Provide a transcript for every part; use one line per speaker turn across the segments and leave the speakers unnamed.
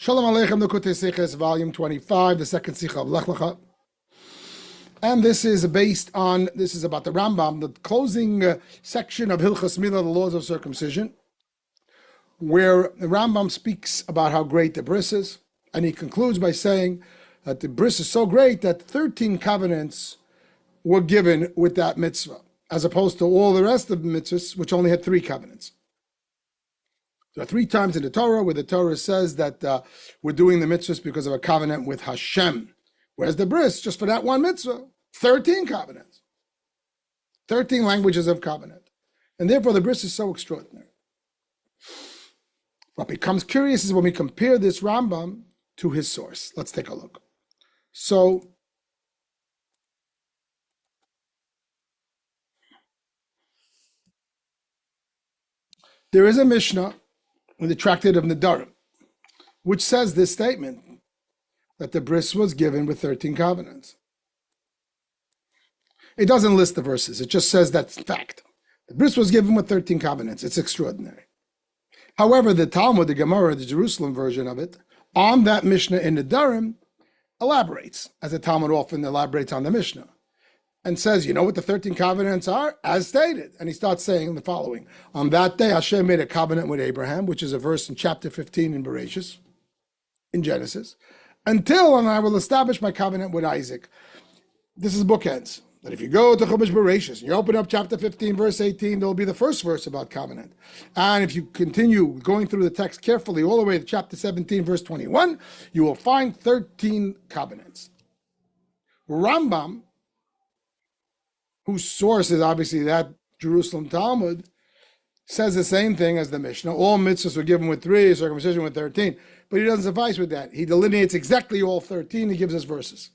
Shalom Aleichem, Nukutei Sicha, volume 25, the second Sicha of Lecha. And this is about the Rambam, the closing section of Hilchas Milah, the laws of circumcision, where the Rambam speaks about how great the bris is, and he concludes by saying that the bris is so great that 13 covenants were given with that mitzvah, as opposed to all the rest of the mitzvahs, which only had 3 covenants. There are 3 times in the Torah where the Torah says that we're doing the mitzvahs because of a covenant with Hashem. Whereas the bris, just for that one mitzvah, 13 covenants. 13 languages of covenant. And therefore the bris is so extraordinary. What becomes curious is when we compare this Rambam to his source. Let's take a look. So, there is a Mishnah in the Tractate of Nedarim, which says this statement, that the bris was given with 13 covenants. It doesn't list the verses, it just says that's fact. The bris was given with 13 covenants. It's extraordinary. However, the Talmud, the Gemara, the Jerusalem version of it, on that Mishnah in Nedarim, elaborates, as the Talmud often elaborates on the Mishnah, and says, you know what the 13 covenants are? As stated. And he starts saying the following. On that day, Hashem made a covenant with Abraham, which is a verse in chapter 15 in Bereshis, in Genesis, until and I will establish my covenant with Isaac. This is bookends. That if you go to Chumash Bereshis, and you open up chapter 15, verse 18, there will be the first verse about covenant. And if you continue going through the text carefully all the way to chapter 17, verse 21, you will find 13 covenants. Rambam, whose source is obviously that Jerusalem Talmud, says the same thing as the Mishnah. All mitzvahs were given with 3, circumcision with 13. But he doesn't suffice with that. He delineates exactly all 13. He gives us verses.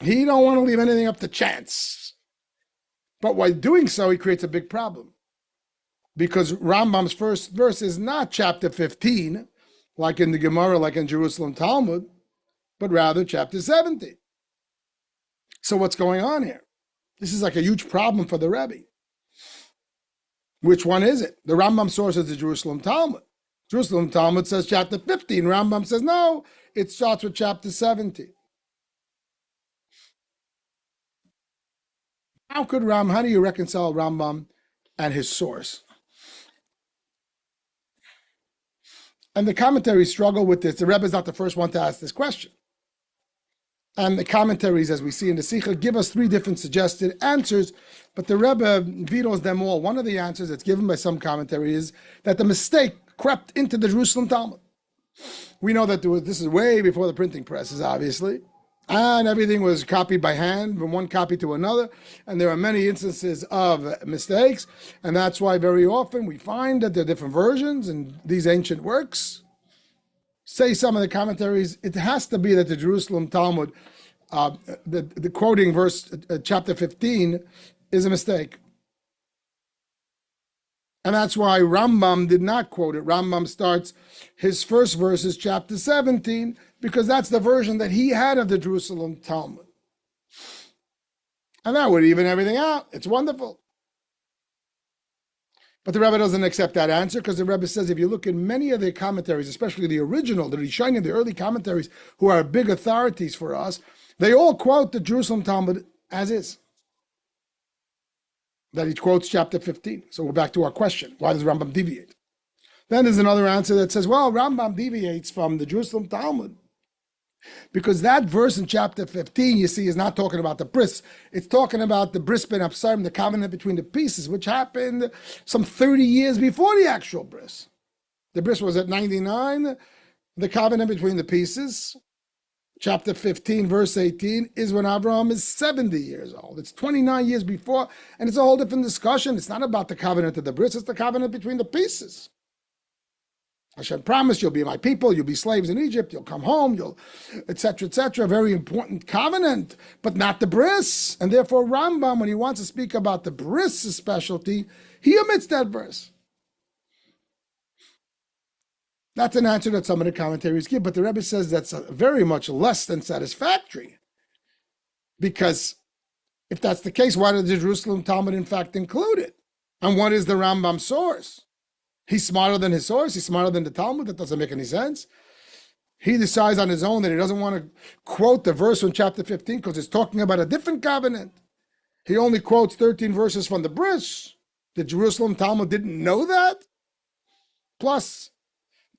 He don't want to leave anything up to chance. But by doing so, he creates a big problem. Because Rambam's first verse is not chapter 15, like in the Gemara, like in Jerusalem Talmud, but rather chapter 17. So what's going on here? This is like a huge problem for the Rabbi. Which one is it? The Rambam source is the Jerusalem Talmud. Jerusalem Talmud says chapter 15. Rambam says no, it starts with chapter 17. How do you reconcile Rambam and his source? And the commentaries struggle with this. The Rebbe is not the first one to ask this question. And the commentaries, as we see in the Sicha, give us 3 different suggested answers, but the Rebbe vetoes them all. One of the answers that's given by some commentary is that the mistake crept into the Jerusalem Talmud. We know that this is way before the printing presses, obviously, and everything was copied by hand from one copy to another, and there are many instances of mistakes, and that's why very often we find that there are different versions in these ancient works. Say some of the commentaries, it has to be that the Jerusalem Talmud, the quoting verse, chapter 15, is a mistake. And that's why Rambam did not quote it. Rambam starts his first verses, chapter 17, because that's the version that he had of the Jerusalem Talmud. And that would even everything out. It's wonderful. But the Rebbe doesn't accept that answer because the Rebbe says if you look at many of the commentaries, especially the original, the Rishonim, the early commentaries, who are big authorities for us, they all quote the Jerusalem Talmud as is. That he quotes chapter 15. So we're back to our question. Why does Rambam deviate? Then there's another answer that says, well, Rambam deviates from the Jerusalem Talmud because that verse in chapter 15, you see, is not talking about the bris. It's talking about the bris ben absarim, the covenant between the pieces, which happened some 30 years before the actual bris. The bris was at 99. The covenant between the pieces, chapter 15, verse 18, is when Abraham is 70 years old. It's 29 years before, and it's a whole different discussion. It's not about the covenant of the bris, it's the covenant between the pieces. Hashem promised you'll be my people, you'll be slaves in Egypt, you'll come home, you'll, etc., etc. Very important covenant, but not the bris. And therefore Rambam, when he wants to speak about the bris specialty, he omits that verse. That's an answer that some of the commentaries give, but the Rebbe says that's very much less than satisfactory. Because if that's the case, why did the Jerusalem Talmud in fact include it? And what is the Rambam source? He's smarter than his source. He's smarter than the Talmud. That doesn't make any sense. He decides on his own that he doesn't want to quote the verse from chapter 15 because it's talking about a different covenant. He only quotes 13 verses from the bris. The Jerusalem Talmud didn't know that. Plus,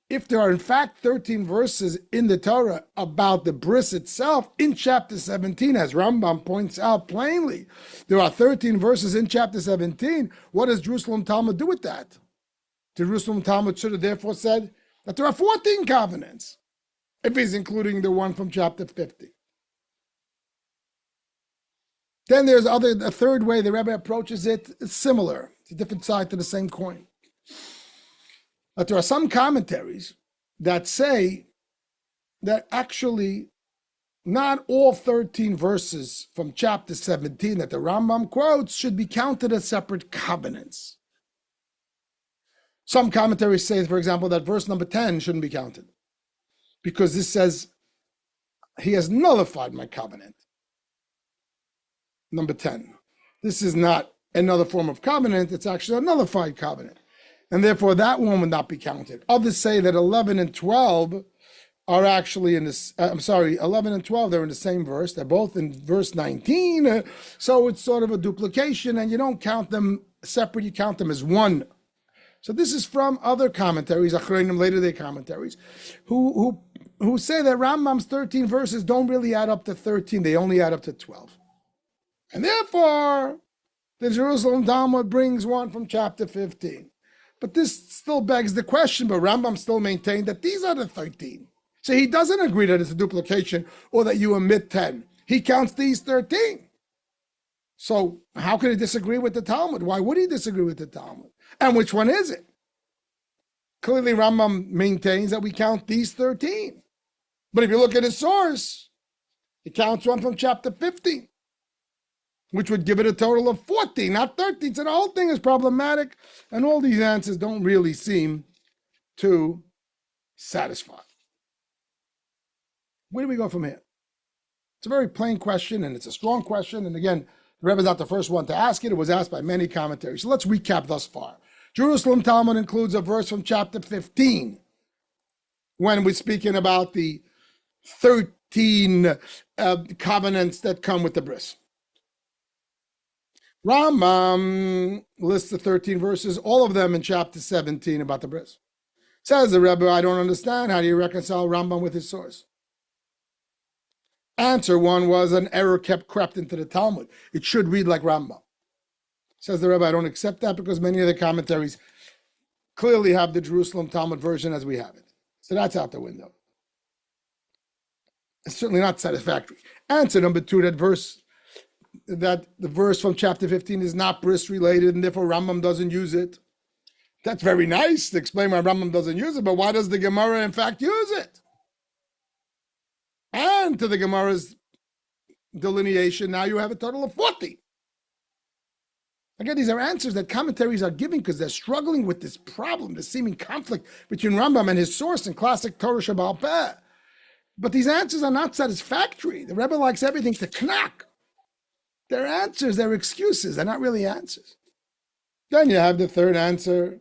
if there are in fact 13 verses in the Torah about the bris itself in chapter 17, as Rambam points out plainly, there are 13 verses in chapter 17. What does Jerusalem Talmud do with that? Jerusalem Talmud should have therefore said that there are 14 covenants, if he's including the one from chapter 50. Then there's a third way the Rebbe approaches it. It's similar. It's a different side to the same coin. But there are some commentaries that say that actually not all 13 verses from chapter 17 that the Rambam quotes should be counted as separate covenants. Some commentaries say, for example, that verse number 10 shouldn't be counted because this says, he has nullified my covenant. Number 10. This is not another form of covenant, it's actually a nullified covenant. And therefore that one would not be counted. Others say that 11 and 12 are actually in this, 11 and 12, they're in the same verse. They're both in verse 19. So it's sort of a duplication and you don't count them separate, you count them as one. So this is from other commentaries, Achreinim, later day commentaries, who say that Rambam's 13 verses don't really add up to 13, they only add up to 12. And therefore, the Jerusalem Talmud brings one from chapter 15. But this still begs the question, but Rambam still maintained that these are the 13. So he doesn't agree that it's a duplication or that you omit 10. He counts these 13. So how could he disagree with the Talmud? Why would he disagree with the Talmud? And which one is it? Clearly Rambam maintains that we count these 13. But if you look at his source, he counts one from chapter 15. Which would give it a total of 14, not 13. So the whole thing is problematic, and all these answers don't really seem to satisfy. Where do we go from here? It's a very plain question, and it's a strong question. And again, the Rebbe is not the first one to ask it. It was asked by many commentaries. So let's recap thus far. Jerusalem Talmud includes a verse from chapter 15 when we're speaking about the 13 covenants that come with the bris. Rambam lists the 13 verses, all of them in chapter 17 about the bris. Says the Rebbe, I don't understand. How do you reconcile Rambam with his source? Answer one was an error crept into the Talmud. It should read like Rambam. Says the Rebbe, I don't accept that because many of the commentaries clearly have the Jerusalem Talmud version as we have it. So that's out the window. It's certainly not satisfactory. Answer number two, that the verse from chapter 15 is not bris related and therefore Rambam doesn't use it. That's very nice to explain why Rambam doesn't use it, but why does the Gemara in fact use it? And to the Gemara's delineation, now you have a total of 40. Again, these are answers that commentaries are giving because they're struggling with this problem, the seeming conflict between Rambam and his source in classic Torah Shabbal Peh. But these answers are not satisfactory. The Rebbe likes everything to knock. They're answers, they're excuses, they're not really answers. Then you have the third answer,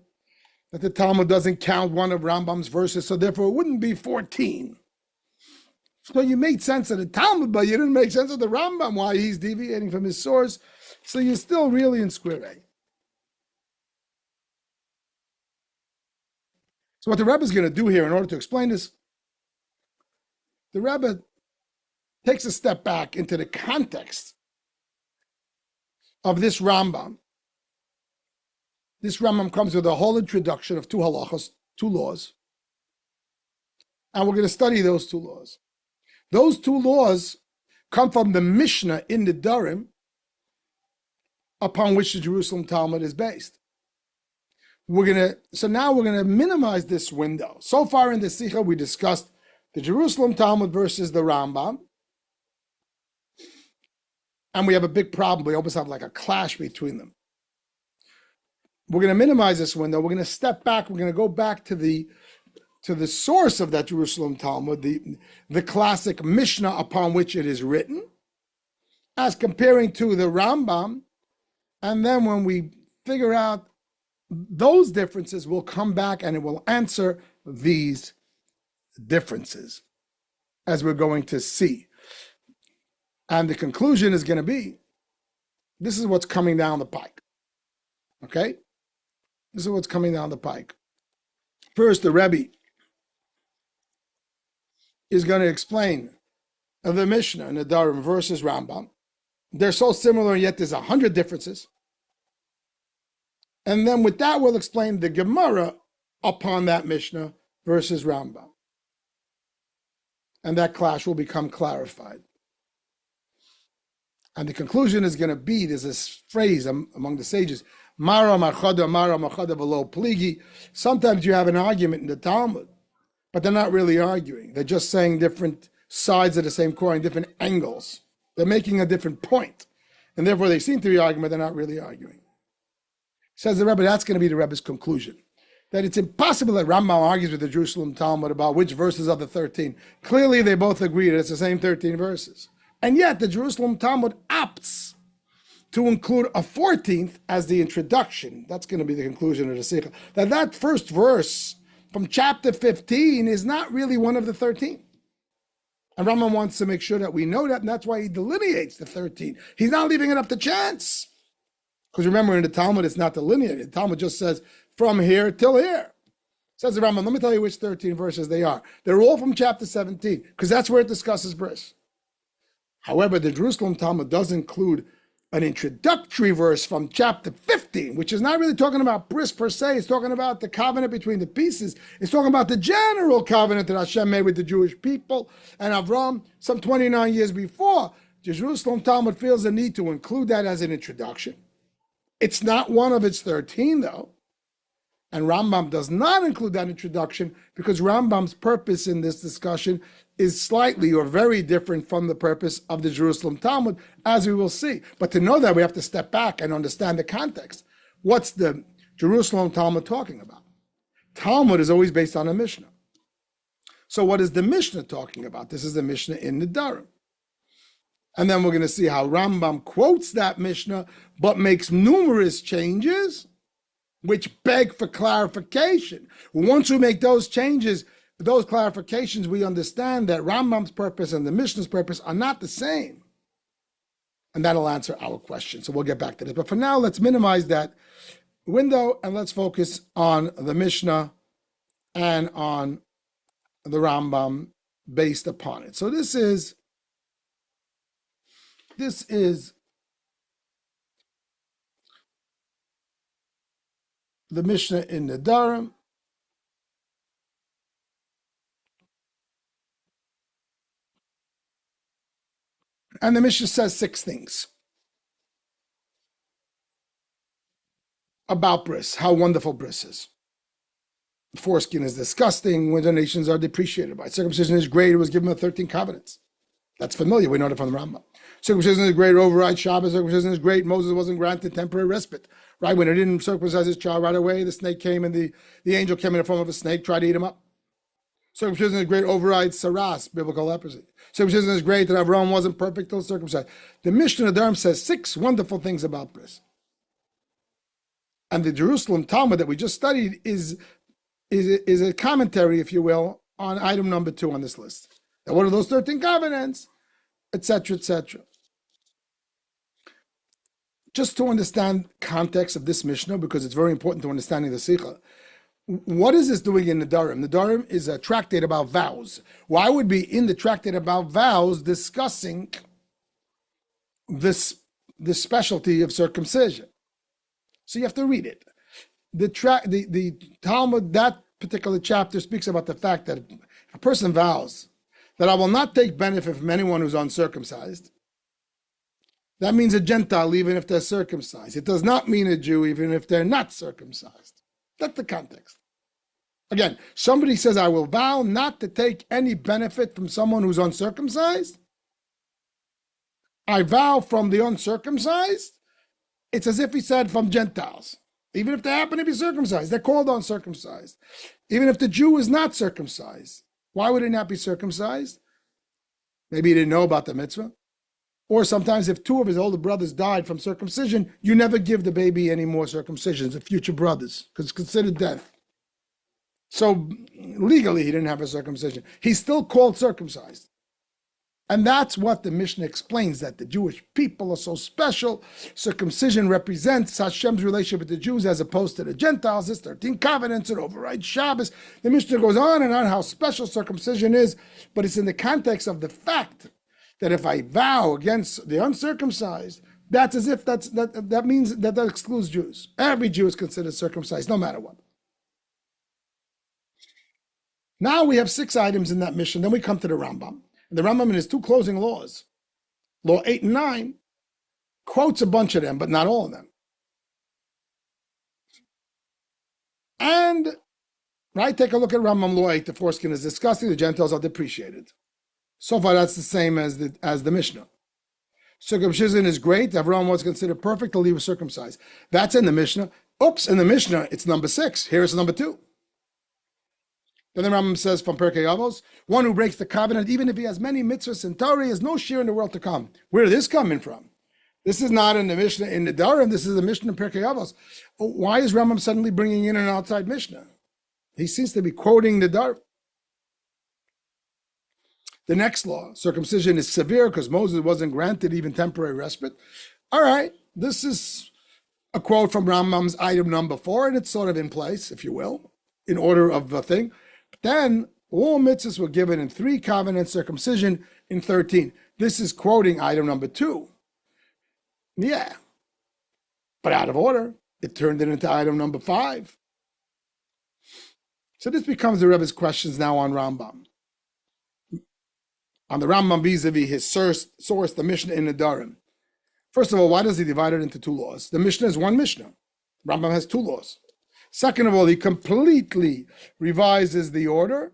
that the Talmud doesn't count one of Rambam's verses, so therefore it wouldn't be 14. So you made sense of the Talmud, but you didn't make sense of the Rambam, why he's deviating from his source. So you're still really in square A. So what the Rebbe is going to do here in order to explain this, the Rebbe takes a step back into the context of this Rambam. This Rambam comes with a whole introduction of two halachas, two laws. And we're going to study those two laws. Those two laws come from the Mishnah in the Durim upon which the Jerusalem Talmud is based. So now we're going to minimize this window. So far in the Sicha, we discussed the Jerusalem Talmud versus the Rambam. And we have a big problem. We almost have like a clash between them. We're going to minimize this window. We're going to step back. We're going to go back to the source of that Jerusalem Talmud, the classic Mishnah upon which it is written, as comparing to the Rambam. And then when we figure out those differences will come back and it will answer these differences, as we're going to see. And the conclusion is going to be, this is what's coming down the pike. Okay? This is what's coming down the pike. First, the Rabbi is going to explain the Mishnah and the Nedarim versus Rambam. They're so similar, yet there's 100 differences. And then with that, we'll explain the Gemara upon that Mishnah versus Rambam. And that clash will become clarified. And the conclusion is going to be, there's this phrase among the sages, Mara marchada v'lo pligi. Sometimes you have an argument in the Talmud, but they're not really arguing. They're just saying different sides of the same coin, different angles. They're making a different point. And therefore they seem to be arguing, but they're not really arguing. Says the Rebbe, that's going to be the Rebbe's conclusion. That it's impossible that Rambam argues with the Jerusalem Talmud about which verses of the 13. Clearly they both agree that it's the same 13 verses. And yet the Jerusalem Talmud opts to include a 14th as the introduction. That's going to be the conclusion of the Sicha. That first verse from chapter 15 is not really one of the 13. And Rambam wants to make sure that we know that, and that's why he delineates the 13. He's not leaving it up to chance. Because remember, in the Talmud, it's not delineated. The Talmud just says, from here till here. Says the Rambam, let me tell you which 13 verses they are. They're all from chapter 17, because that's where it discusses bris. However, the Jerusalem Talmud does include an introductory verse from chapter 15, which is not really talking about bris per se. It's talking about the covenant between the pieces. It's talking about the general covenant that Hashem made with the Jewish people and Avram some 29 years before. The Jerusalem Talmud feels the need to include that as an introduction. It's not one of its 13, though. And Rambam does not include that introduction because Rambam's purpose in this discussion is slightly or very different from the purpose of the Jerusalem Talmud, as we will see. But to know that, we have to step back and understand the context. What's the Jerusalem Talmud talking about? Talmud is always based on a Mishnah. So what is the Mishnah talking about? This is the Mishnah in Nedarim. And then we're going to see how Rambam quotes that Mishnah, but makes numerous changes, which beg for clarification. Once we make those changes, those clarifications, we understand that Rambam's purpose and the Mishnah's purpose are not the same. And that'll answer our question. So we'll get back to this. But for now, let's minimize that window and let's focus on the Mishnah and on the Rambam based upon it. So this is the Mishnah in Nedarim. And the Mishnah says 6 things about bris, how wonderful bris is. Foreskin is disgusting, winter nations are depreciated by it. Circumcision is great, it was given with 13 covenants. That's familiar, we know that from the Rambam. Circumcision is great, override Shabbos. Circumcision is great, Moses wasn't granted temporary respite. Right, when he didn't circumcise his child right away, the snake came and the angel came in the form of a snake, tried to eat him up. Circumcision is great, overrides saras, biblical leprosy. Circumcision is great, that Avraham wasn't perfect till circumcised. The Mishnah Nedarim says 6 wonderful things about bris. And the Jerusalem Talmud that we just studied is a commentary, if you will, on item number 2 on this list. Now, what are those 13 covenants, etc., etc. Just to understand context of this Mishnah, because it's very important to understanding the Sicha. What is this doing in Nedarim? Nedarim is a tractate about vows. Why would be in the tractate about vows discussing this specialty of circumcision? So you have to read it. The Talmud, that particular chapter, speaks about the fact that if a person vows that I will not take benefit from anyone who's uncircumcised, that means a Gentile even if they're circumcised. It does not mean a Jew even if they're not circumcised. That's the context. Again, somebody says, I will vow not to take any benefit from someone who's uncircumcised. I vow from the uncircumcised. It's as if he said from Gentiles. Even if they happen to be circumcised, they're called uncircumcised. Even if the Jew is not circumcised, why would he not be circumcised? Maybe he didn't know about the mitzvah. Or sometimes if two of his older brothers died from circumcision, you never give the baby any more circumcisions, the future brothers, because it's considered death. So legally, he didn't have a circumcision. He's still called circumcised. And that's what the Mishnah explains, that the Jewish people are so special. Circumcision represents Hashem's relationship with the Jews as opposed to the Gentiles. It's 13 covenants, it overrides Shabbos. The Mishnah goes on and on how special circumcision is, but it's in the context of the fact that if I vow against the uncircumcised, that's as if that means that excludes Jews. Every Jew is considered circumcised, no matter what. Now we have 6 items in that Mishnah. Then we come to the Rambam. The Rambam in his 2 closing laws, law 8 and 9, quotes a bunch of them, but not all of them. And, right, take a look at Rambam law 8. The foreskin is disgusting, the Gentiles are depreciated. So far, that's the same as the Mishnah. Circumcision is great. Everyone was considered perfect till he was circumcised. That's in the Mishnah. Oops, in the Mishnah, it's number 6. Here it's number 2. Then the Rambam says from Pirkei Avos, one who breaks the covenant, even if he has many mitzvahs and Torah, has no share in the world to come. Where is this coming from? This is not in the Mishnah in the Darim. This is the Mishnah in Pirkei Avos. Why is Rambam suddenly bringing in an outside Mishnah? He seems to be quoting the Darim. The next law, circumcision is severe because Moses wasn't granted even temporary respite. All right, this is a quote from Rambam's item number 4, and it's sort of in place, if you will, in order of the thing. Then all mitzvahs were given in 3 covenants, circumcision in 13. This is quoting item number 2. Yeah, but out of order. It turned it into item number 5. So this becomes the Rebbe's questions now on Rambam. On the Rambam vis-a-vis his source, the Mishnah in the Darim. First of all, why does he divide it into 2 laws? The Mishnah is 1 Mishnah. Rambam has 2 laws. Second of all, he completely revises the order.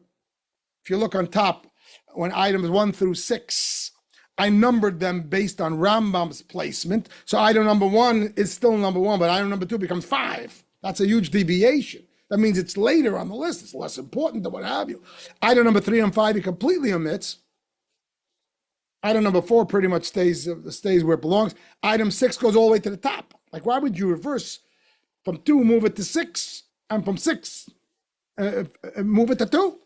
If you look on top, when items 1 through 6, I numbered them based on Rambam's placement. So item number 1 is still number 1, but item number 2 becomes 5. That's a huge deviation. That means it's later on the list. It's less important than what have you. Item number 3 and 5, he completely omits. Item number 4 pretty much stays where it belongs. Item 6 goes all the way to the top. Like, why would you reverse from 2, move it to 6, and from 6, move it to 2?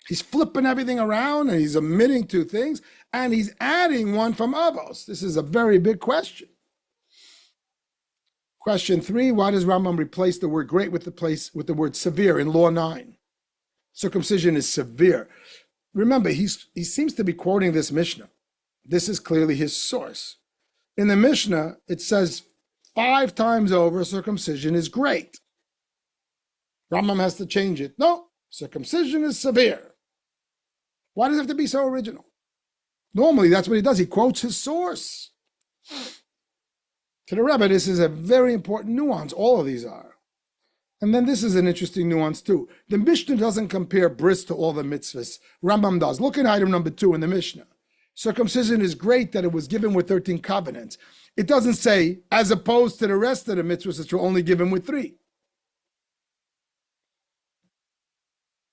He's flipping everything around, and he's omitting 2 things, and he's adding 1 from Avos. This is a very big question. Question 3, why does Rambam replace the word great with the word severe in Law 9? Circumcision is severe. Remember, he seems to be quoting this Mishnah. This is clearly his source. In the Mishnah, it says 5 times over, circumcision is great. Rambam has to change it. No, circumcision is severe. Why does it have to be so original? Normally, that's what he does. He quotes his source. To the Rebbe, this is a very important nuance. All of these are. And then this is an interesting nuance too. The Mishnah doesn't compare bris to all the mitzvahs. Rambam does. Look at item number 2 in the Mishnah. Circumcision is great that it was given with 13 covenants. It doesn't say, as opposed to the rest of the mitzvahs that were only given with 3. It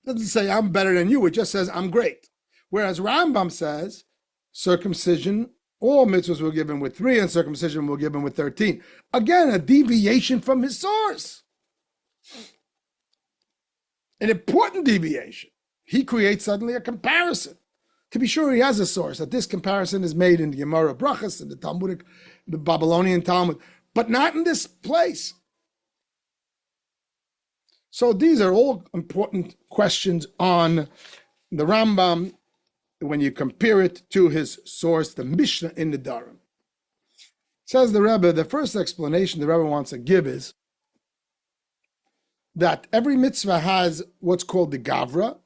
doesn't say, I'm better than you. It just says, I'm great. Whereas Rambam says, circumcision, all mitzvahs were given with 3, and circumcision were given with 13. Again, a deviation from his source. An important deviation. He creates suddenly a comparison. To be sure, he has a source, that this comparison is made in the Gemara Brachas, in the Talmudic, the Babylonian Talmud, but not in this place. So these are all important questions on the Rambam when you compare it to his source, the Mishnah in the Darim. Says the Rebbe, the first explanation the Rebbe wants to give is that every mitzvah has what's called the gavra,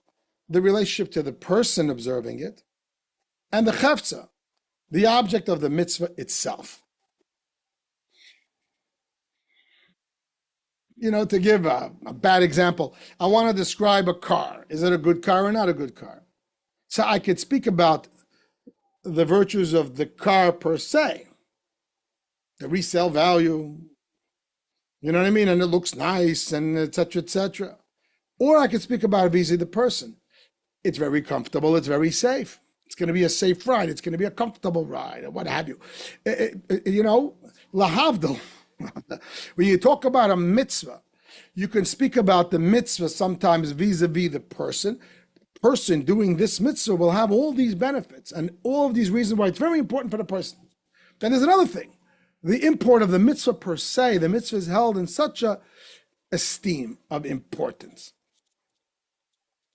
the relationship to the person observing it, and the chefza, the object of the mitzvah itself. You know, to give a bad example, I want to describe a car. Is it a good car or not a good car? So I could speak about the virtues of the car per se, the resale value, you know what I mean? And it looks nice and et cetera, et cetera. Or I could speak about vis-a-vis the person. It's very comfortable. It's very safe. It's going to be a safe ride. It's going to be a comfortable ride, or what have you. You know, lahavdil. When you talk about a mitzvah, you can speak about the mitzvah sometimes vis-a-vis the person. Person doing this mitzvah will have all these benefits and all of these reasons why it's very important for the person. Then there's another thing. The import of the mitzvah per se, the mitzvah is held in such a esteem of importance.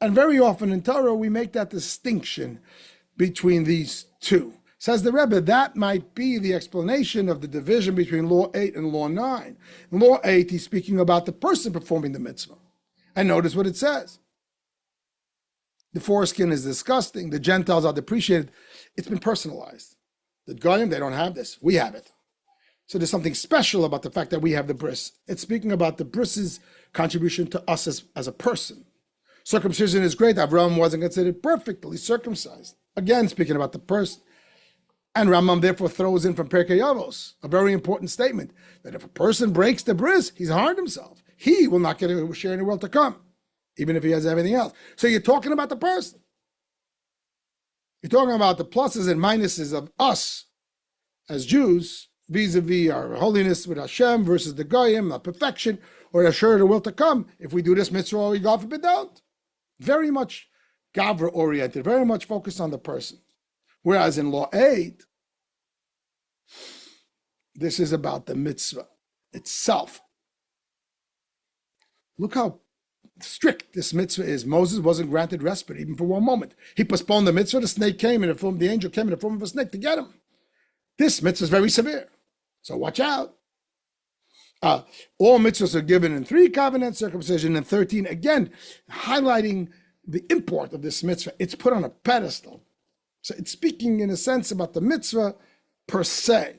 And very often in Torah, we make that distinction between these two. Says the Rebbe, that might be the explanation of the division between Law 8 and Law 9. In Law 8, he's speaking about the person performing the mitzvah. And notice what it says. The foreskin is disgusting. The Gentiles are depreciated. It's been personalized. The Goyim, they don't have this. We have it. So there's something special about the fact that we have the bris. It's speaking about the bris's contribution to us as a person. Circumcision is great. Avraham wasn't considered perfectly circumcised. Again, speaking about the person. And Rambam therefore throws in from Perkei Avos a very important statement that if a person breaks the bris, he's harmed himself. He will not get a share in the world to come, even if he has everything else. So you're talking about the person. You're talking about the pluses and minuses of us as Jews vis-a-vis our holiness with Hashem versus the Goyim, our perfection, or a share of the will to come. If we do this mitzvah or we, God forbid, don't. Very much Gavra-oriented, very much focused on the person. Whereas in Law 8, this is about the mitzvah itself. Look how strict this mitzvah is. Moses wasn't granted respite even for one moment. He postponed the mitzvah. The snake came in the form, the angel came in the form of a snake to get him. This mitzvah is very severe. So watch out. All mitzvahs are given in 3 covenants, circumcision in 13. Again, highlighting the import of this mitzvah. It's put on a pedestal. So it's speaking in a sense about the mitzvah per se.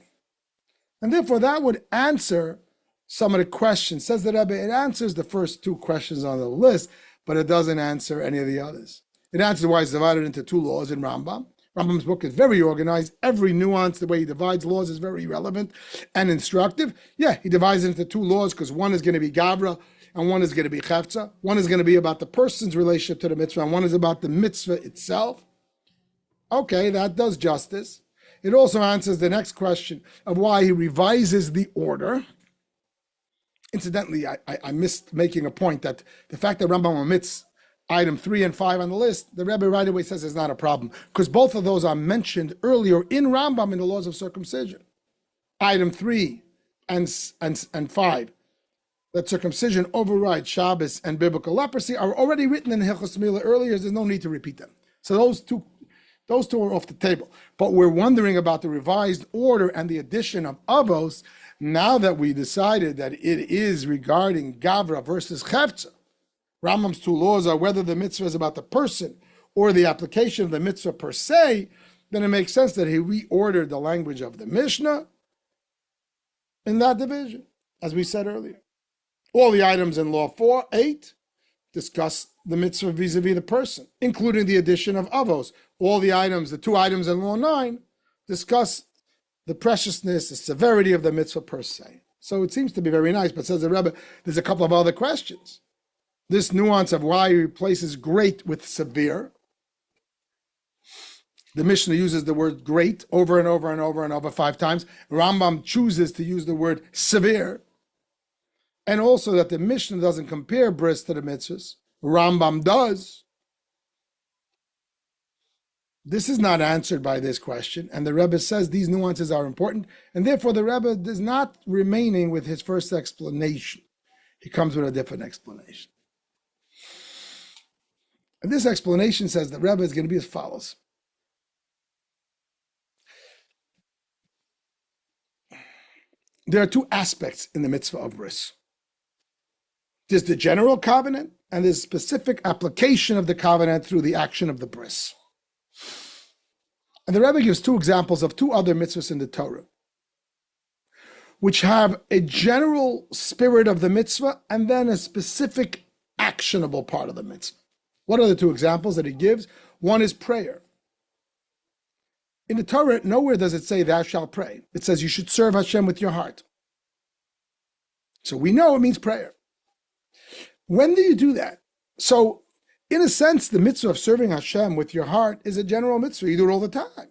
And therefore that would answer some of the questions. Says the Rebbe, it answers the first 2 questions on the list, but it doesn't answer any of the others. It answers why it's divided into 2 laws in Rambam. Rambam's book is very organized. Every nuance, the way he divides laws is very relevant and instructive. Yeah, he divides it into 2 laws because one is going to be Gavra and one is going to be Chefza. One is going to be about the person's relationship to the mitzvah and one is about the mitzvah itself. Okay, that does justice. It also answers the next question of why he revises the order. Incidentally, I missed making a point that the fact that Rambam omits item 3 and 5 on the list, the Rebbe right away says is not a problem, because both of those are mentioned earlier in Rambam in the laws of circumcision. Item 3 and 5, that circumcision overrides Shabbos and biblical leprosy, are already written in Hilchos Milah earlier. There's no need to repeat them. So those two are off the table. But we're wondering about the revised order and the addition of avos now that we decided that it is regarding Gavra versus Chefza. Rambam's 2 laws are whether the mitzvah is about the person or the application of the mitzvah per se, then it makes sense that he reordered the language of the Mishnah in that division, as we said earlier. All the items in Law 8 discuss the mitzvah vis-a-vis the person, including the addition of avos. All the items, the 2 items in Law 9, discuss the preciousness, the severity of the mitzvah per se. So it seems to be very nice, but says the Rebbe, there's a couple of other questions. This nuance of why he replaces great with severe. The Mishnah uses the word great over and over and over and over 5 times. Rambam chooses to use the word severe. And also that the Mishnah doesn't compare bris to the mitzvahs. Rambam does. This is not answered by this question, and the Rebbe says these nuances are important, and therefore the Rebbe is not remaining with his first explanation. He comes with a different explanation. And this explanation says the Rebbe is going to be as follows. There are 2 aspects in the mitzvah of bris. There's the general covenant, and there's specific application of the covenant through the action of the bris. And the Rebbe gives 2 examples of 2 other mitzvahs in the Torah, which have a general spirit of the mitzvah and then a specific actionable part of the mitzvah. What are the 2 examples that he gives? One is prayer. In the Torah, nowhere does it say thou shalt pray. It says you should serve Hashem with your heart. So we know it means prayer. When do you do that? So in a sense, the mitzvah of serving Hashem with your heart is a general mitzvah. You do it all the time.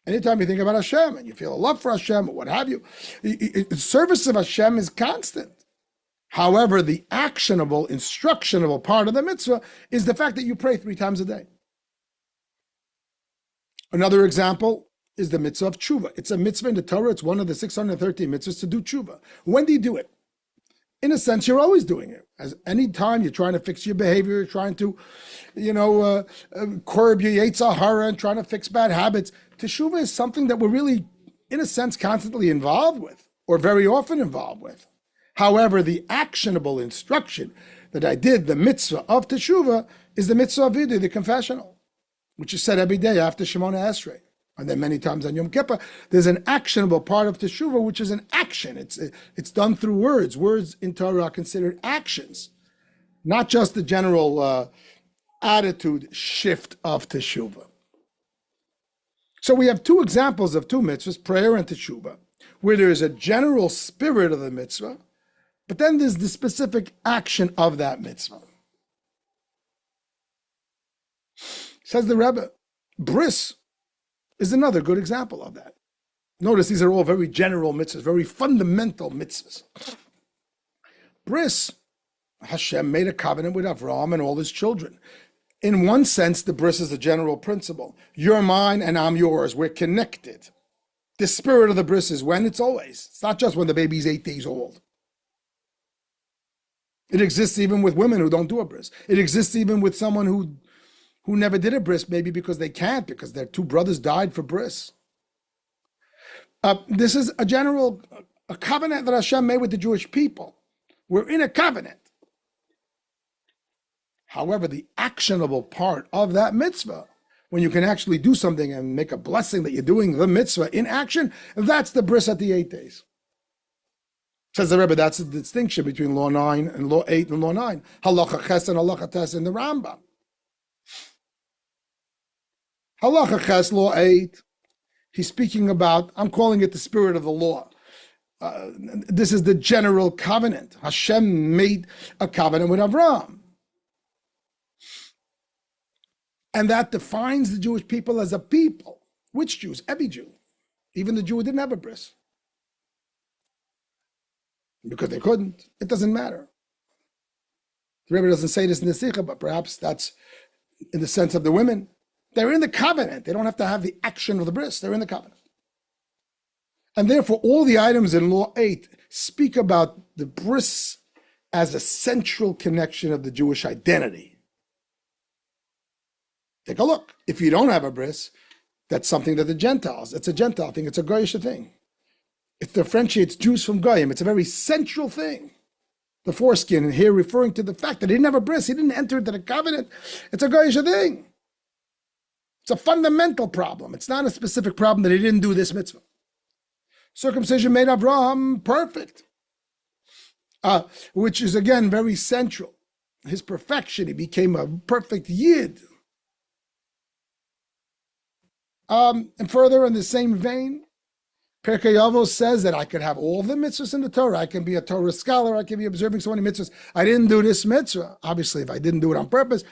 Anytime you think about Hashem and you feel a love for Hashem or what have you, the service of Hashem is constant. However, the actionable, instructionable part of the mitzvah is the fact that you pray 3 times a day. Another example is the mitzvah of tshuva. It's a mitzvah in the Torah. It's one of the 613 mitzvahs to do tshuva. When do you do it? In a sense, you're always doing it. As any time you're trying to fix your behavior, you're trying to, curb your yetzer hara and trying to fix bad habits. Teshuvah is something that we're really, in a sense, constantly involved with, or very often involved with. However, the actionable instruction that I did, the mitzvah of teshuvah, is the mitzvah of vidui, the confessional, which is said every day after Shemona Esrei. And then many times on Yom Kippur, there's an actionable part of teshuvah, which is an action. It's done through words. Words in Torah are considered actions, not just the general attitude shift of teshuvah. So we have 2 examples of 2 mitzvahs, prayer and teshuvah, where there is a general spirit of the mitzvah, but then there's the specific action of that mitzvah. Says the Rebbe, bris is another good example of that. Notice these are all very general mitzvahs, very fundamental mitzvahs. Bris, Hashem made a covenant with Avraham and all his children. In one sense, the bris is a general principle. You're mine and I'm yours. We're connected. The spirit of the bris is when? It's always. It's not just when the baby's 8 days old. It exists even with women who don't do a bris. It exists even with someone who never did a bris, maybe because they can't, because their 2 brothers died for bris. This is a covenant that Hashem made with the Jewish people. We're in a covenant. However, the actionable part of that mitzvah, when you can actually do something and make a blessing that you're doing the mitzvah in action, that's the bris at the 8 days. Says the Rebbe, that's the distinction between Law 9 and Law 8 and Law 9. Halacha ches and halacha tes in the Rambam. Halacha ches, Law 8, he's speaking about, I'm calling it the spirit of the law. This is the general covenant. Hashem made a covenant with Avraham. And that defines the Jewish people as a people. Which Jews? Every Jew. Even the Jew who didn't have a bris. Because they couldn't. It doesn't matter. The Rebbe doesn't say this in the Sicha, but perhaps that's in the sense of the women. They're in the covenant. They don't have to have the action of the bris. They're in the covenant. And therefore, all the items in Law 8 speak about the bris as a central connection of the Jewish identity. Take a look. If you don't have a bris, that's something that the Gentiles, it's a Gentile thing, it's a Goyish thing. It differentiates Jews from Goyim. It's a very central thing. The foreskin here referring to the fact that he didn't have a bris, he didn't enter into the covenant. It's a Goyish thing. It's a fundamental problem. It's not a specific problem that he didn't do this mitzvah. Circumcision made Abraham perfect, which is again very central. His perfection, he became a perfect Yid. And further, in the same vein, Pirkei Avos says that I could have all the mitzvahs in the Torah. I can be a Torah scholar. I can be observing so many mitzvahs. I didn't do this mitzvah. Obviously, if I didn't do it on purpose,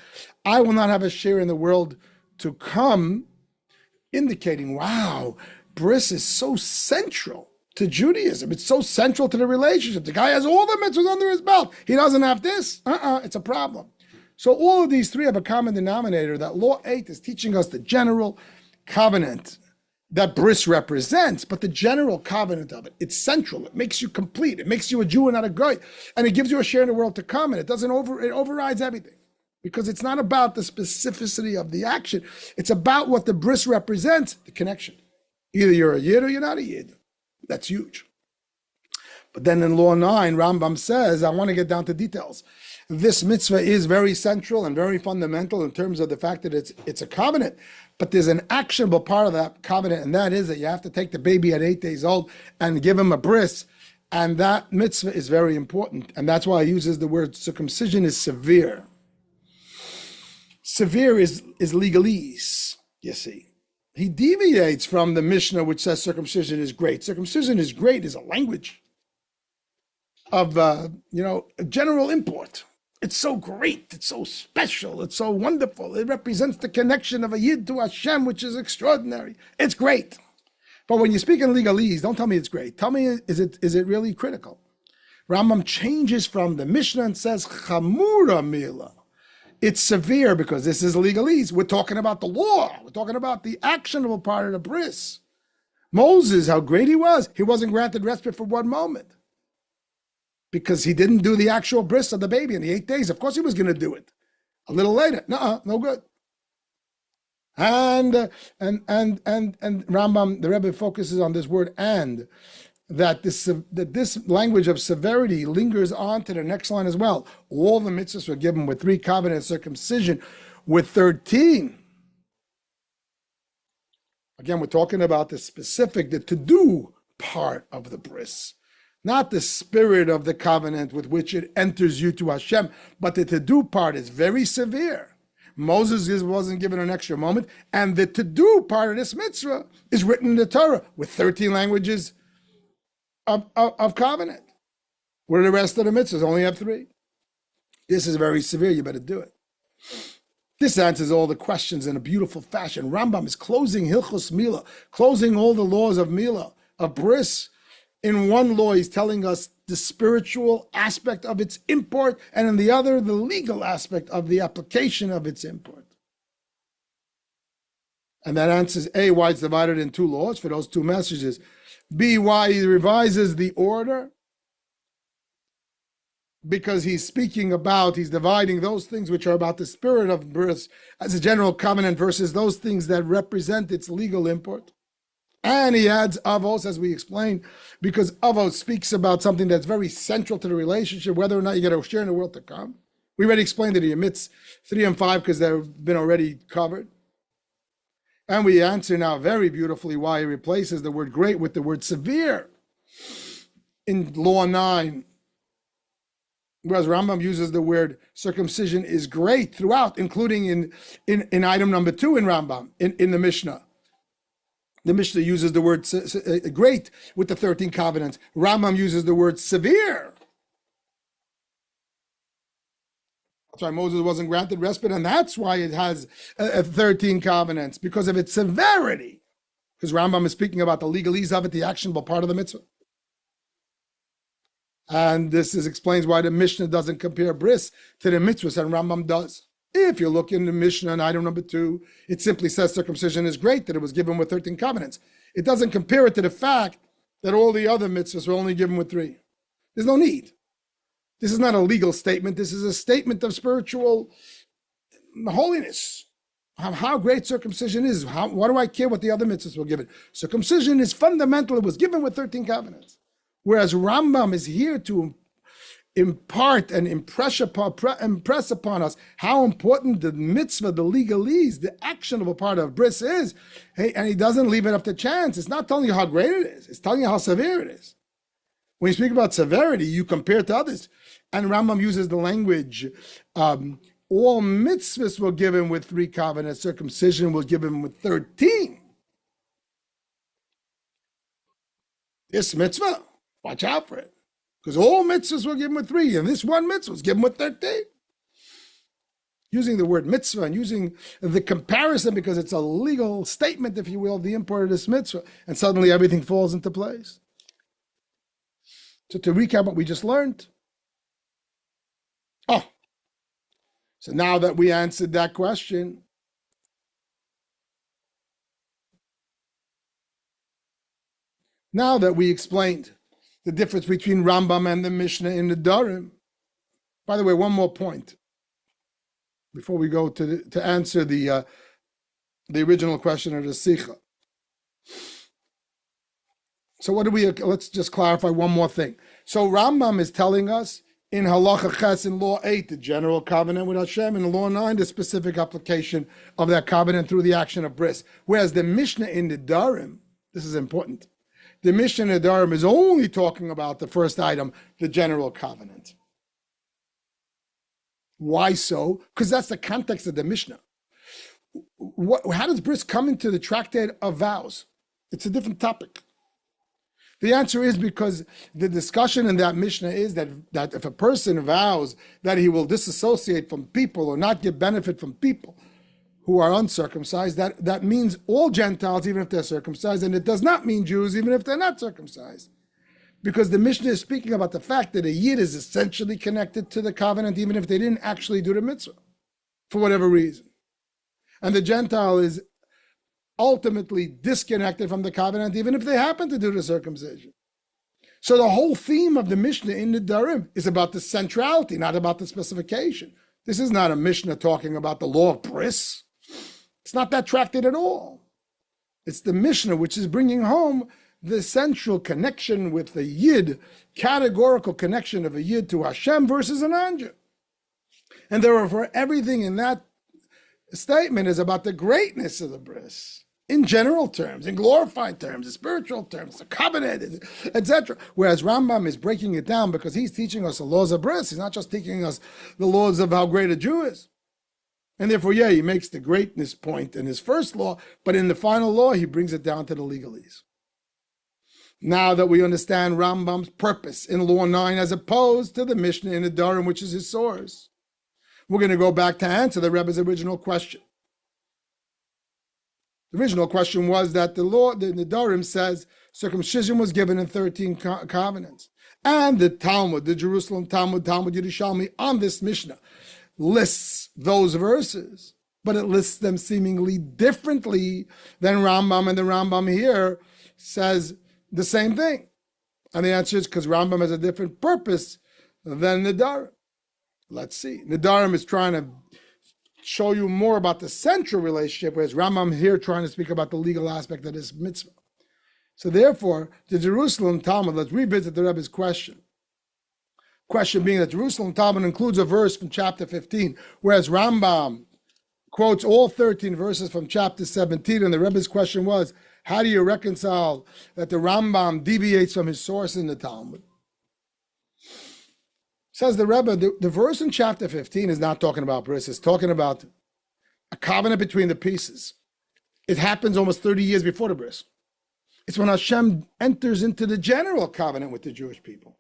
I will not have a share in the world to come, indicating, wow, bris is so central to Judaism. It's so central to the relationship. The guy has all the mitzvahs under his belt. He doesn't have this. It's a problem. So all of these 3 have a common denominator, that Law 8 is teaching us the general covenant that bris represents, but the general covenant of it, it's central. It makes you complete. It makes you a Jew and not a goy, and it gives you a share in the world to come. And it overrides everything, because it's not about the specificity of the action. It's about what the bris represents, the connection. Either you're a Yid or you're not a Yid. That's huge. But then in Law 9, Rambam says, I want to get down to details. This mitzvah is very central and very fundamental in terms of the fact that it's a covenant. But there's an actionable part of that covenant, and that is that you have to take the baby at 8 days old and give him a bris. And that mitzvah is very important. And that's why he uses the word circumcision is severe. Severe is legalese, you see. He deviates from the Mishnah, which says circumcision is great. Circumcision is great is a language of, general import. It's so great. It's so special. It's so wonderful. It represents the connection of a Yid to Hashem, which is extraordinary. It's great. But when you speak in legalese, don't tell me it's great. Tell me, is it really critical? Rambam changes from the Mishnah and says, Chamura Mila. It's severe because this is legalese. We're talking about the law. We're talking about the actionable part of the bris. Moses, how great he wasn't granted respite for one moment because he didn't do the actual bris of the baby in the 8 days. Of course he was going to do it. A little later, no good. And Rambam, the Rebbe focuses on this word "and," that this language of severity lingers on to the next line as well. All the mitzvahs were given with 3 covenants, circumcision with 13. Again, we're talking about the specific, the to-do part of the bris, not the spirit of the covenant with which it enters you to Hashem, but the to-do part is very severe. Moses wasn't given an extra moment, and the to-do part of this mitzvah is written in the Torah with 13 languages of covenant. What are the rest of the mitzvahs? Only have 3. This is very severe. You better do it. This answers all the questions in a beautiful fashion. Rambam is closing Hilchos Mila, closing all the laws of Mila, of bris. In one law, he's telling us the spiritual aspect of its import, and in the other, the legal aspect of the application of its import. And that answers A, why it's divided in 2 laws for those 2 messages. B, why he revises the order, because he's dividing those things which are about the spirit of bris as a general covenant versus those things that represent its legal import. And he adds avos, as we explained, because avos speaks about something that's very central to the relationship, whether or not you get a share in the world to come. We already explained that he omits 3 and 5 because they've been already covered. And we answer now very beautifully why he replaces the word great with the word severe in Law 9. Whereas Rambam uses the word circumcision is great throughout, including in item number 2 in Rambam, in the Mishnah. The Mishnah uses the word great with the 13 covenants. Rambam uses the word severe. That's why Moses wasn't granted respite, and that's why it has 13 covenants, because of its severity. Because Rambam is speaking about the legalese of it, the actionable part of the mitzvah. And this explains why the Mishnah doesn't compare bris to the mitzvahs, and Rambam does. If you look in the Mishnah in item number 2, it simply says circumcision is great, that it was given with 13 covenants. It doesn't compare it to the fact that all the other mitzvahs were only given with 3. There's no need. This is not a legal statement. This is a statement of spiritual holiness. How great circumcision is. Why do I care what the other mitzvahs were given? Circumcision is fundamental. It was given with 13 covenants. Whereas Rambam is here to impart and impress upon us how important the mitzvah, the legalese, the actionable part of bris is. Hey, and he doesn't leave it up to chance. It's not telling you how great it is. It's telling you how severe it is. When you speak about severity, you compare it to others. And Rambam uses the language, all mitzvahs were given with 3 covenants, circumcision was given with 13. This mitzvah, watch out for it. Because all mitzvahs were given with 3, and this one mitzvah was given with 13. Using the word mitzvah and using the comparison because it's a legal statement, if you will, the import of this mitzvah, and suddenly everything falls into place. So to recap what we just learned. So now that we answered that question, now that we explained the difference between Rambam and the Mishnah in the Darim. By the way, one more point before we go to answer the original question of the Sicha. So let's just clarify one more thing. So Rambam is telling us in Halacha Ches in Law 8, the general covenant with Hashem, in Law 9, the specific application of that covenant through the action of bris. Whereas the Mishnah in the Darim, this is important, the Mishnah in the Darim is only talking about the first item, the general covenant. Why so? Because that's the context of the Mishnah. How does bris come into the tractate of vows? It's a different topic. The answer is because the discussion in that Mishnah is that if a person vows that he will disassociate from people or not get benefit from people who are uncircumcised, that means all Gentiles, even if they're circumcised, and it does not mean Jews, even if they're not circumcised. Because the Mishnah is speaking about the fact that a Yid is essentially connected to the covenant, even if they didn't actually do the mitzvah, for whatever reason. And the Gentile is ultimately disconnected from the covenant, even if they happen to do the circumcision. So the whole theme of the Mishnah in the Darim is about the centrality, not about the specification. This is not a Mishnah talking about the law of bris. It's not that tractate at all. It's the Mishnah which is bringing home the central connection with the Yid, categorical connection of a Yid to Hashem versus an Anja. And therefore, everything in that statement is about the greatness of the bris, in general terms, in glorified terms, in spiritual terms, the covenant, etc. Whereas Rambam is breaking it down because he's teaching us the laws of bris. He's not just teaching us the laws of how great a Jew is. And therefore, yeah, he makes the greatness point in his first law, but in the final law, he brings it down to the legalese. Now that we understand Rambam's purpose in Law 9 as opposed to the Mishnah in the Darim, which is his source, we're going to go back to answer the Rebbe's original question. The original question was that the law, the Darim says circumcision was given in 13 covenants. And the Talmud, the Jerusalem Talmud, Talmud Yerushalmi, on this Mishnah, lists those verses, but it lists them seemingly differently than Rambam, and the Rambam here says the same thing. And the answer is because Rambam has a different purpose than the Darim. Let's see. The Darim is trying to show you more about the central relationship, whereas Rambam here trying to speak about the legal aspect of this mitzvah. So therefore, the Jerusalem Talmud, let's revisit the Rebbe's question. Question being that Jerusalem Talmud includes a verse from chapter 15, whereas Rambam quotes all 13 verses from chapter 17, and the Rebbe's question was, how do you reconcile that the Rambam deviates from his source in the Talmud? Says the Rebbe, the verse in chapter 15 is not talking about bris, it's talking about a covenant between the pieces. It happens almost 30 years before the bris. It's when Hashem enters into the general covenant with the Jewish people.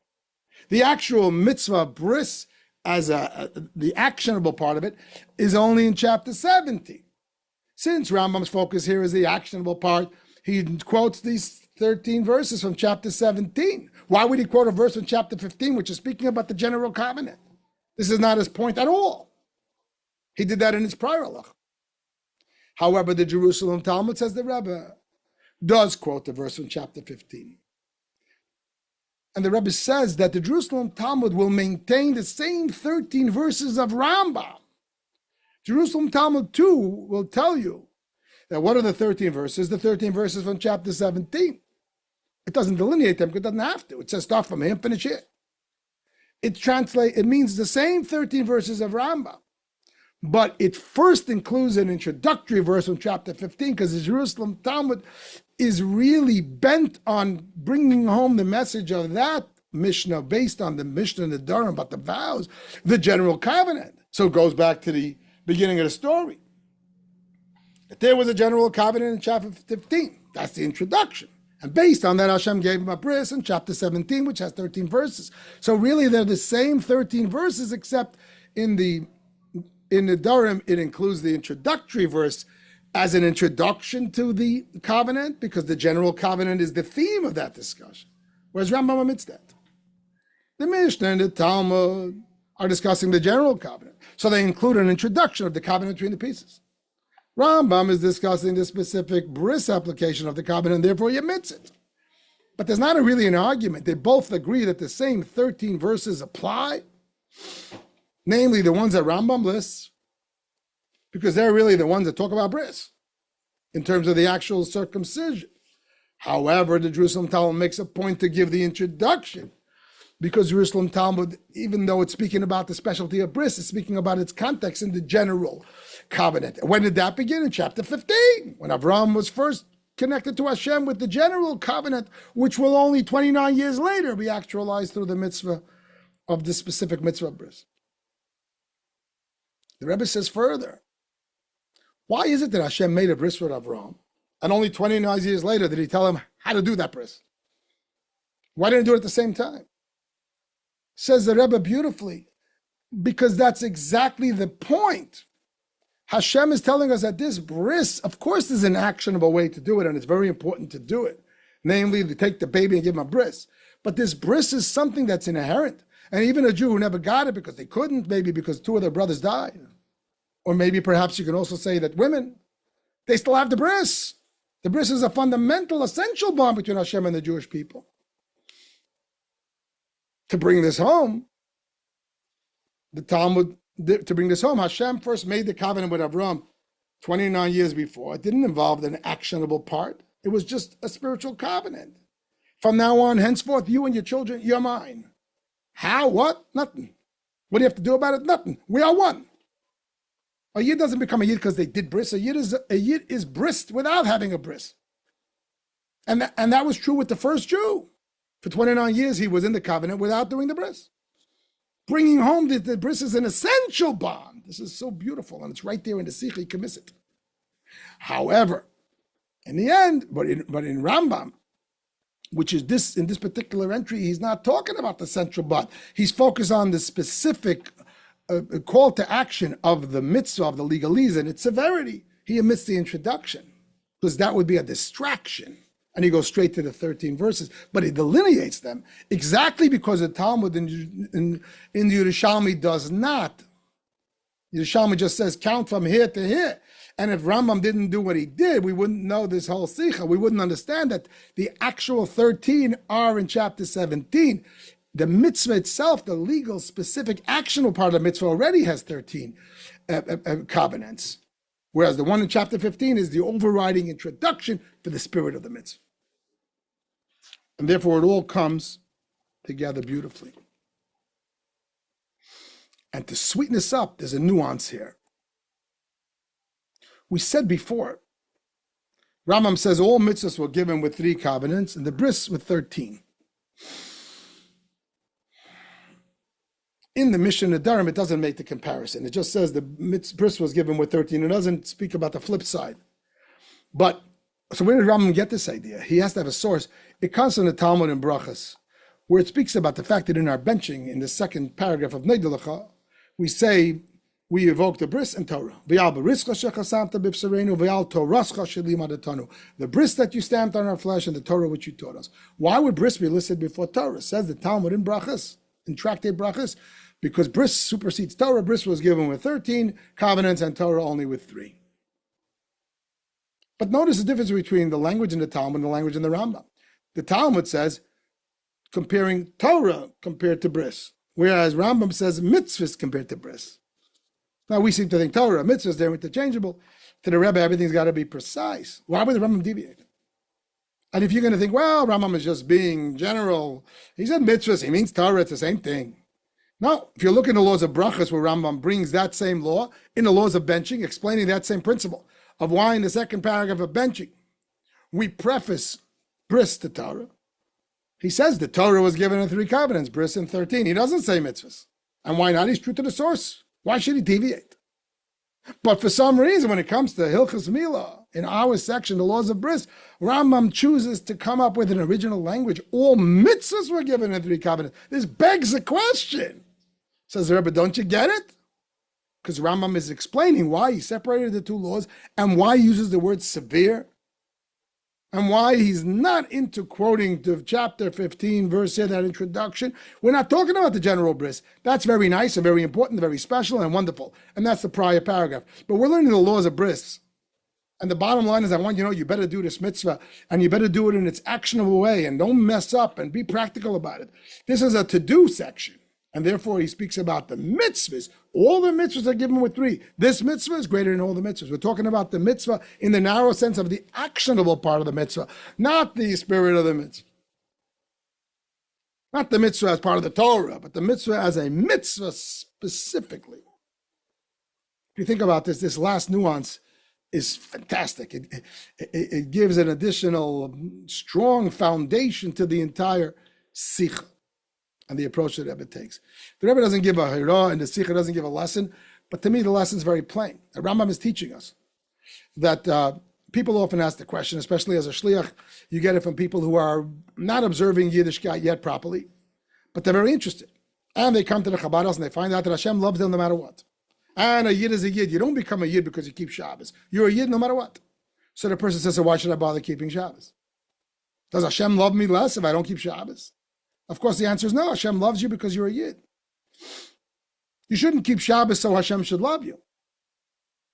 The actual mitzvah bris, as the actionable part of it, is only in chapter 17. Since Rambam's focus here is the actionable part, he quotes these 13 verses from chapter 17. Why would he quote a verse from chapter 15, which is speaking about the general covenant? This is not his point at all. He did that in his prior halach. However, the Jerusalem Talmud, says the Rebbe, does quote the verse from chapter 15. And the Rebbe says that the Jerusalem Talmud will maintain the same 13 verses of Rambam. Jerusalem Talmud, too, will tell you that what are the 13 verses? The 13 verses from chapter 17. It doesn't delineate them because it doesn't have to. It says start from here, finish here. It means the same 13 verses of Rambam. But it first includes an introductory verse from chapter 15 because the Jerusalem Talmud is really bent on bringing home the message of that Mishnah based on the Mishnah in the Darim about the vows, the general covenant. So it goes back to the beginning of the story. There was a general covenant in chapter 15. That's the introduction. And based on that, Hashem gave him a bris in chapter 17, which has 13 verses. So really, they're the same 13 verses, except in the Darim, it includes the introductory verse as an introduction to the covenant, because the general covenant is the theme of that discussion. Whereas Rambam omits that. The Mishnah and the Talmud are discussing the general covenant. So they include an introduction of the covenant between the pieces. Rambam is discussing the specific bris application of the covenant, and therefore he omits it. But there's not really an argument. They both agree that the same 13 verses apply, namely the ones that Rambam lists, because they're really the ones that talk about bris in terms of the actual circumcision. However, the Jerusalem Talmud makes a point to give the introduction, because Jerusalem Talmud, even though it's speaking about the specialty of bris, it's speaking about its context in the general covenant. When did that begin? In chapter 15, when Avraham was first connected to Hashem with the general covenant, which will only 29 years later be actualized through the mitzvah of the specific mitzvah of bris. The Rebbe says further, why is it that Hashem made a bris with Avraham, and only 29 years later did he tell him how to do that bris? Why didn't he do it at the same time? Says the Rebbe beautifully, because that's exactly the point. Hashem is telling us that this bris, of course, there's an actionable way to do it, and it's very important to do it. Namely, to take the baby and give him a bris. But this bris is something that's inherent. And even a Jew who never got it because they couldn't, maybe because two of their brothers died. Or maybe perhaps you can also say that women, they still have the bris. The bris is a fundamental, essential bond between Hashem and the Jewish people. To bring this home, the Talmud, to bring this home, Hashem first made the covenant with Abraham 29 years before. It didn't involve an actionable part. It was just a spiritual covenant. From now on, henceforth, you and your children, you're mine. How? What? Nothing. What do you have to do about it? Nothing. We are one. A yid doesn't become a yid because they did bris. A yid is brist without having a bris. And that was true with the first Jew. For 29 years, he was in the covenant without doing the bris. Bringing home the bris is an essential bond. This is so beautiful, and it's right there in the Sicha. You can miss it. However, in the end, but in Rambam, which is this in this particular entry, he's not talking about the central bond. He's focused on the specific call to action of the mitzvah, of the legalese, and its severity. He omits the introduction, because that would be a distraction. And he goes straight to the 13 verses, but he delineates them exactly because the Talmud in the Yerushalmi does not. Yerushalmi just says count from here to here. And if Rambam didn't do what he did, we wouldn't know this whole Sicha. We wouldn't understand that the actual 13 are in chapter 17. The mitzvah itself, the legal, specific, actionable part of the mitzvah already has 13 covenants. Whereas the one in chapter 15 is the overriding introduction for the spirit of the mitzvah. And therefore, it all comes together beautifully. And to sweeten this up, there's a nuance here. We said before, Rambam says all mitzvahs were given with 3 covenants and the bris with 13. In the Mishnah Nedarim, it doesn't make the comparison. It just says the bris was given with 13. It doesn't speak about the flip side. But, so where did Rambam get this idea? He has to have a source. It comes from the Talmud in Brachas, where it speaks about the fact that in our benching, in the second paragraph of Lecha, we say, we evoke the bris and Torah. The bris that you stamped on our flesh and the Torah which you taught us. Why would bris be listed before Torah? Says the Talmud in Brachas, in Tractate Brachas, because bris supersedes Torah. Bris was given with 13 covenants and Torah only with 3. But notice the difference between the language in the Talmud and the language in the Rambam. The Talmud says, comparing Torah compared to bris, whereas Rambam says mitzvahs compared to bris. Now we seem to think Torah, mitzvahs, they're interchangeable. To the Rebbe, everything's got to be precise. Why would the Rambam deviate? And if you're going to think, well, Rambam is just being general, he said mitzvahs, he means Torah, it's the same thing. No, if you look in the laws of brachas, where Rambam brings that same law, in the laws of benching, explaining that same principle of why in the second paragraph of benching, we preface bris to Torah. He says the Torah was given in 3 covenants, bris in 13. He doesn't say mitzvahs. And why not? He's true to the source. Why should he deviate? But for some reason, when it comes to Hilchas Milah, in our section, the laws of bris, Rambam chooses to come up with an original language. All mitzvahs were given in 3 covenants. This begs the question. Says the Rebbe, don't you get it? Because Rambam is explaining why he separated the 2 laws and why he uses the word severe and why he's not into quoting the chapter 15 verse here, that introduction. We're not talking about the general bris. That's very nice and very important, very special and wonderful. And that's the prior paragraph. But we're learning the laws of bris. And the bottom line is, I want you to know you better do this mitzvah and you better do it in its actionable way and don't mess up and be practical about it. This is a to-do section. And therefore he speaks about the mitzvahs. All the mitzvahs are given with 3. This mitzvah is greater than all the mitzvahs. We're talking about the mitzvah in the narrow sense of the actionable part of the mitzvah, not the spirit of the mitzvah. Not the mitzvah as part of the Torah, but the mitzvah as a mitzvah specifically. If you think about this last nuance is fantastic. It gives an additional strong foundation to the entire Sicha and the approach that the Rebbe takes. The Rebbe doesn't give a hira and the Sicha doesn't give a lesson, but to me the lesson is very plain. The Rambam is teaching us that people often ask the question, especially as a shliach, you get it from people who are not observing Yiddishkeit yet properly, but they're very interested. And they come to the Chabad house and they find out that Hashem loves them no matter what. And a Yid is a Yid. You don't become a Yid because you keep Shabbos. You're a Yid no matter what. So the person says, so why should I bother keeping Shabbos? Does Hashem love me less if I don't keep Shabbos? Of course, the answer is no. Hashem loves you because you're a Yid. You shouldn't keep Shabbos so Hashem should love you.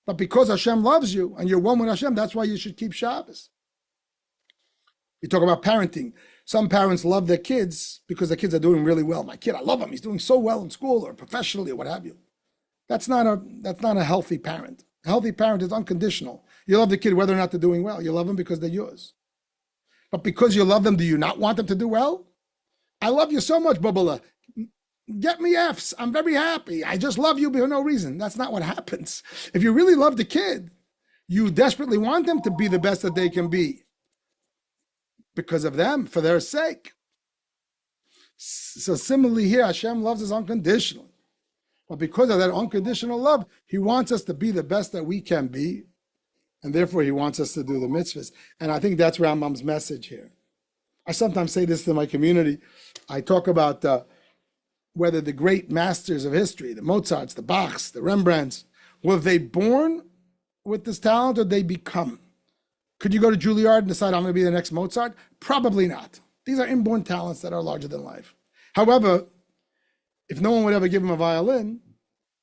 But because Hashem loves you and you're one with Hashem, that's why you should keep Shabbos. You talk about parenting. Some parents love their kids because their kids are doing really well. My kid, I love him. He's doing so well in school or professionally or what have you. That's not a healthy parent. A healthy parent is unconditional. You love the kid whether or not they're doing well. You love them because they're yours. But because you love them, do you not want them to do well? I love you so much, Bubala. Get me Fs. I'm very happy. I just love you for no reason. That's not what happens. If you really love the kid, you desperately want them to be the best that they can be. Because of them, for their sake. So similarly here, Hashem loves us unconditionally. But because of that unconditional love, he wants us to be the best that we can be. And therefore, he wants us to do the mitzvahs. And I think that's Rambam's message here. I sometimes say this to my community. I talk about whether the great masters of history, the Mozarts, the Bachs, the Rembrandts, were they born with this talent or they become? Could you go to Juilliard and decide I'm going to be the next Mozart? Probably not. These are inborn talents that are larger than life. However, if no one would ever give him a violin,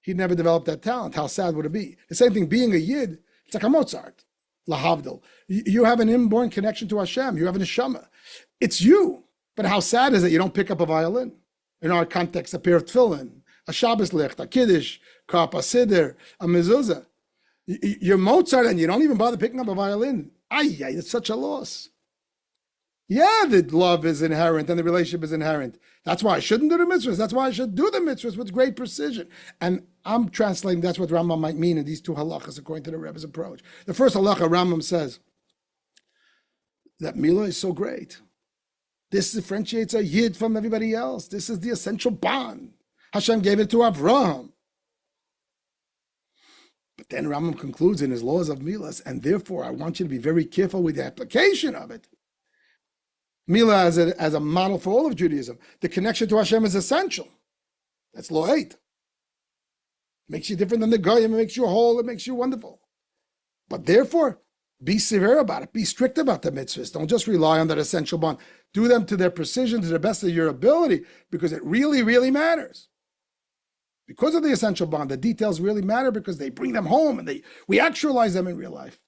he'd never develop that talent. How sad would it be? The same thing, being a Yid, it's like a Mozart, lahavdil. You have an inborn connection to Hashem. You have an neshama. It's you. But how sad is it you don't pick up a violin? In our context, a pair of tefillin, a Shabbos Lech, a Kiddush, Kap, a Siddur, a mezuzah. You're Mozart and you don't even bother picking up a violin. It's such a loss. Yeah, the love is inherent and the relationship is inherent. That's why I shouldn't do the mitzvahs. That's why I should do the mitzvahs with great precision. And I'm translating that's what Rambam might mean in these two halachas according to the Rebbe's approach. The first halacha, Rambam says that Milah is so great. This differentiates a Yid from everybody else. This is the essential bond. Hashem gave it to Avraham. But then Rambam concludes in his laws of Milas, and therefore I want you to be very careful with the application of it. Milah as a model for all of Judaism. The connection to Hashem is essential. That's law 8. Makes you different than the Goyim, it makes you whole, it makes you wonderful. But therefore, be severe about it. Be strict about the mitzvahs. Don't just rely on that essential bond. Do them to their precision, to the best of your ability, because it really, really matters. Because of the essential bond, the details really matter because they bring them home and we actualize them in real life.